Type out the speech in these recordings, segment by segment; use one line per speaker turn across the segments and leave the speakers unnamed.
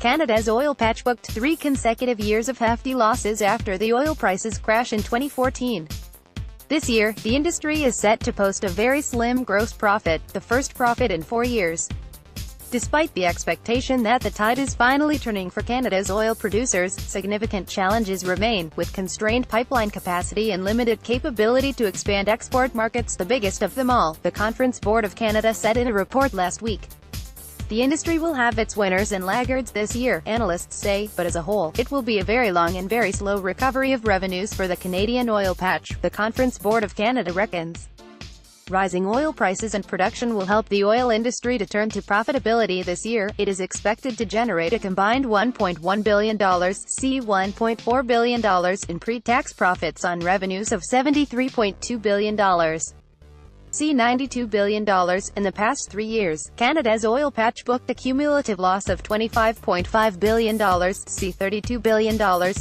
Canada's oil patch booked 3 consecutive years of hefty losses after the oil prices crash in 2014. This year, the industry is set to post a very slim gross profit, the first profit in 4 years. Despite the expectation that the tide is finally turning for Canada's oil producers, significant challenges remain, with constrained pipeline capacity and limited capability to expand export markets, the biggest of them all, the Conference Board of Canada said in a report last week. The industry will have its winners and laggards this year, analysts say, but as a whole, it will be a very long and very slow recovery of revenues for the Canadian oil patch, the Conference Board of Canada reckons. Rising oil prices and production will help the oil industry to turn to profitability this year. It is expected to generate a combined $1.1 billion, $1.4 billion in pre-tax profits on revenues of $73.2 billion. $92 billion. In the past 3 years, Canada's oil patch booked a cumulative loss of $25.5 billion, $32 billion,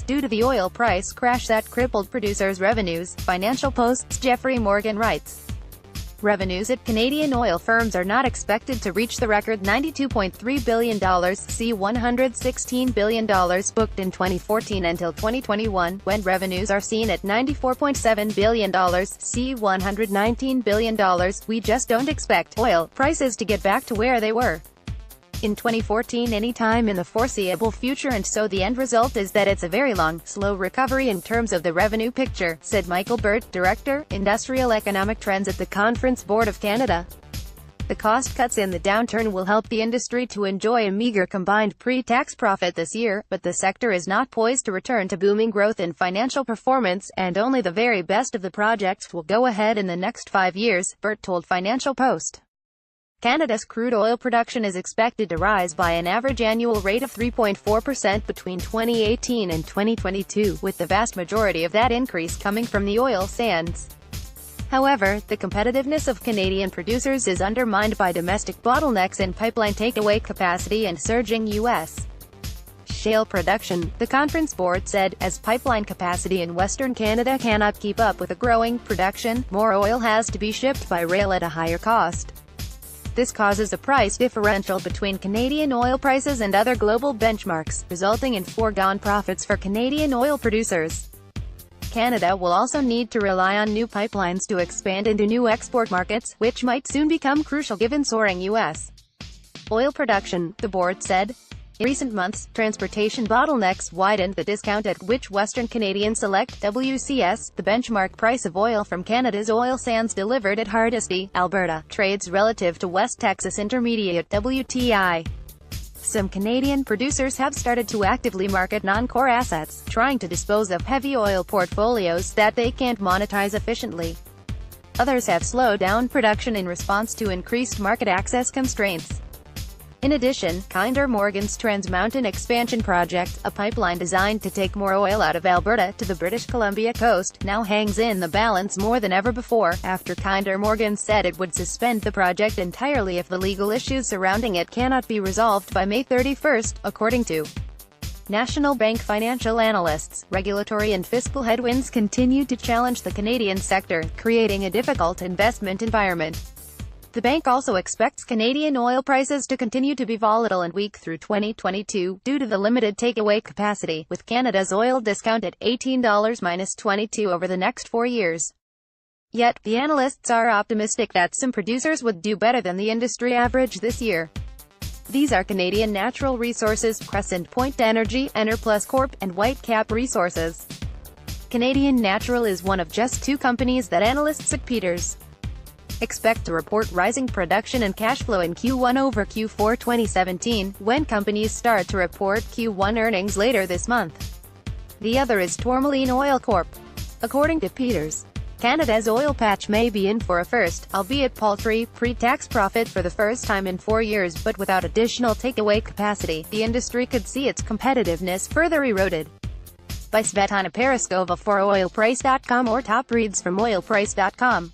due to the oil price crash that crippled producers' revenues, Financial Post's Jeffrey Morgan writes. Revenues at Canadian oil firms are not expected to reach the record $92.3 billion, $116 billion, booked in 2014 until 2021, when revenues are seen at $94.7 billion, $119 billion. We just don't expect oil prices to get back to where they were in 2014 anytime in the foreseeable future, and so the end result is that it's a very long, slow recovery in terms of the revenue picture, said Michael Burt, Director, Industrial Economic Trends at the Conference Board of Canada. The cost cuts in the downturn will help the industry to enjoy a meager combined pre-tax profit this year, but the sector is not poised to return to booming growth in financial performance, and only the very best of the projects will go ahead in the next 5 years, Burt told Financial Post. Canada's crude oil production is expected to rise by an average annual rate of 3.4% between 2018 and 2022, with the vast majority of that increase coming from the oil sands. However, the competitiveness of Canadian producers is undermined by domestic bottlenecks in pipeline takeaway capacity and surging U.S. shale production, the Conference Board said. As pipeline capacity in Western Canada cannot keep up with the growing production, more oil has to be shipped by rail at a higher cost. This causes a price differential between Canadian oil prices and other global benchmarks, resulting in foregone profits for Canadian oil producers. Canada will also need to rely on new pipelines to expand into new export markets, which might soon become crucial given soaring U.S. oil production, the board said. In recent months, transportation bottlenecks widened the discount at which Western Canadians select WCS, the benchmark price of oil from Canada's oil sands delivered at Hardisty, Alberta, trades relative to West Texas Intermediate WTI. Some Canadian producers have started to actively market non-core assets, trying to dispose of heavy oil portfolios that they can't monetize efficiently. Others have slowed down production in response to increased market access constraints. In addition, Kinder Morgan's Trans Mountain Expansion Project, a pipeline designed to take more oil out of Alberta to the British Columbia coast, now hangs in the balance more than ever before, after Kinder Morgan said it would suspend the project entirely if the legal issues surrounding it cannot be resolved by May 31, according to National Bank financial analysts. Regulatory and fiscal headwinds continue to challenge the Canadian sector, creating a difficult investment environment. The bank also expects Canadian oil prices to continue to be volatile and weak through 2022, due to the limited takeaway capacity, with Canada's oil discount at $18-22 over the next 4 years. Yet, the analysts are optimistic that some producers would do better than the industry average this year. These are Canadian Natural Resources, Crescent Point Energy, Enerplus Corp., and Whitecap Resources. Canadian Natural is one of just 2 companies that analysts at Peters expect to report rising production and cash flow in Q1 over Q4 2017, when companies start to report Q1 earnings later this month. The other is Tourmaline Oil Corp. According to Peters, Canada's oil patch may be in for a first, albeit paltry, pre-tax profit for the first time in 4 years, but without additional takeaway capacity, the industry could see its competitiveness further eroded. By Svetlana Paraskova for oilprice.com or top reads from oilprice.com.